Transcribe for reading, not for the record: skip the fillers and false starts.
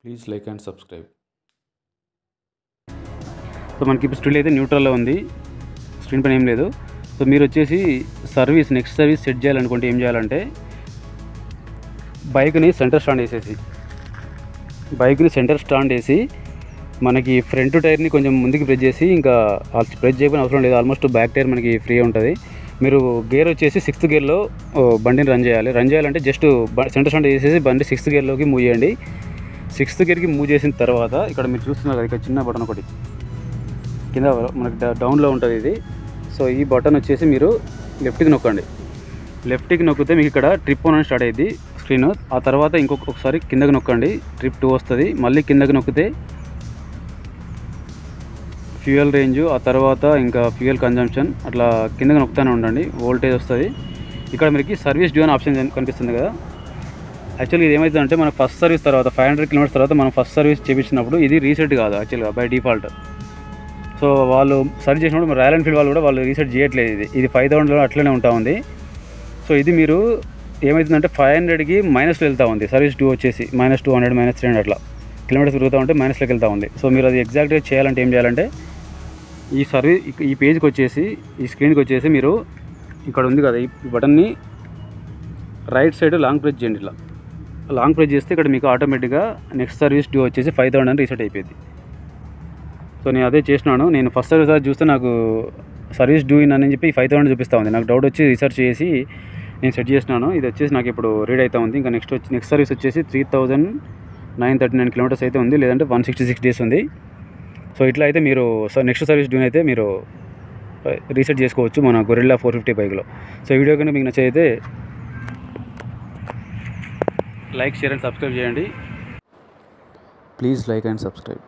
Please like and subscribe. So మనకి ఇప్పుడు still అయితే న్యూట్రల్లో ఉంది, స్క్రీన్ పైన ఏం లేదు. సో మీరు వచ్చేసి నెక్స్ట్ సర్వీస్ సెట్ చేయాలనుకుంటే ఏం చేయాలంటే బైక్ని సెంటర్ స్టాండ్ వేసి మనకి ఫ్రంట్ టైర్ని కొంచెం ముందుకు ప్రెస్ చేసి, ఇంకా ప్రెస్ చేయకపోయిన అవసరం లేదు, ఆల్మోస్ట్ బ్యాక్ టైర్ మనకి ఫ్రీ ఉంటుంది. మీరు గేర్ వచ్చేసి 6th గేర్లో బండిని రన్ చేయాలంటే జస్ట్ సెంటర్ స్టాండ్ వేసేసి బండి 6th గేర్లోకి మూవ్ చేయండి. 6th గేర్కి మూవ్ చేసిన తర్వాత ఇక్కడ మీరు చూస్తున్నారు కదా, ఇక్కడ చిన్న బటన్ ఒకటి కింద మనకి డౌన్లో ఉంటుంది ఇది. సో ఈ బటన్ వచ్చేసి మీరు లెఫ్ట్కి నొక్కితే మీకు ఇక్కడ ట్రిప్ 1 అని స్టార్ట్ అయ్యింది స్క్రీన్. ఆ తర్వాత ఒకసారి కిందకి నొక్కండి, ట్రిప్ 2 వస్తుంది. మళ్ళీ కిందకి నొక్కితే ఫ్యూయల్ రేంజ్, ఆ తర్వాత ఇంకా ఫ్యూయల్ కన్జంప్షన్, అట్లా కిందకి నొక్కుతూనే ఉండండి, వోల్టేజ్ వస్తుంది. ఇక్కడ మీకు సర్వీస్ డ్యూ అని ఆప్షన్ కనిపిస్తుంది కదా. యాక్చువల్గా ఇది ఏమవుతుందంటే మన ఫస్ట్ సర్వీస్ తర్వాత 500 కిలోమీటర్స్ తర్వాత మనం ఫస్ట్ సర్వీస్ చేయించినప్పుడు ఇది రీసెట్ కాదు యాక్చువల్గా బై డిఫాల్ట్. సో వాళ్ళు సర్వీస్ చేసినప్పుడు మన రాయల్ ఎన్ఫీల్డ్ వాళ్ళు కూడా వాళ్ళు రీసెట్ చేయట్లేదు, ఇది 5000లో అట్లనే ఉంటా ఉంది. సో ఇది మీరు ఏమవుతుందంటే 500కి మైనస్లో వెళ్తూ ఉంది, సర్వీస్ డ్యూ వచ్చేసి -200 -300 అట్లా కిలోమీటర్స్ తిరుగుతూ ఉంటే మైనస్లోకి వెళ్తూ ఉంది. సో మీరు అది ఎగ్జాక్ట్గా చేయాలంటే ఏం చేయాలంటే ఈ పేజ్కి వచ్చేసి, ఈ స్క్రీన్కి వచ్చేసి మీరు ఇక్కడ ఉంది కదా ఈ బటన్ని రైట్ సైడ్ లాంగ్ ప్రెస్ చేయండి. ఇట్లా లాంగ్ ప్రెస్ చేస్తే ఇక్కడ మీకు ఆటోమేటిక్గా నెక్స్ట్ సర్వీస్ డ్యూ వచ్చేసి 5000 అని రీసెట్ అయిపోయింది. సో నేను అదే చేసినాను. నేను ఫస్ట్ సర్వీస్ చూస్తే నాకు సర్వీస్ డ్యూ అని చెప్పి 5000 చూపిస్తూ ఉంది. నాకు డౌట్ వచ్చి రీసెర్చ్ చేసి నేను సెట్ చేసినాను. ఇది వచ్చేసి నాకు ఇప్పుడు రీడ్ అవుతూ ఉంది. ఇంకా నెక్స్ట్ సర్వీస్ వచ్చేసి 3939 కిలోమీటర్స్ అయితే ఉంది, లేదంటే 166 డేస్ ఉంది. సో ఇట్లా అయితే మీరు నెక్స్ట్ సర్వీస్ డ్యూని అయితే మీరు రీసెట్ చేసుకోవచ్చు మన గొరిల్లా 450 బైక్లో. సో ఈ వీడియో కనుక మీకు నచ్చైతే లైక్, షేర్ అండ్ సబ్స్క్రైబ్ చేయండి. Please like and subscribe.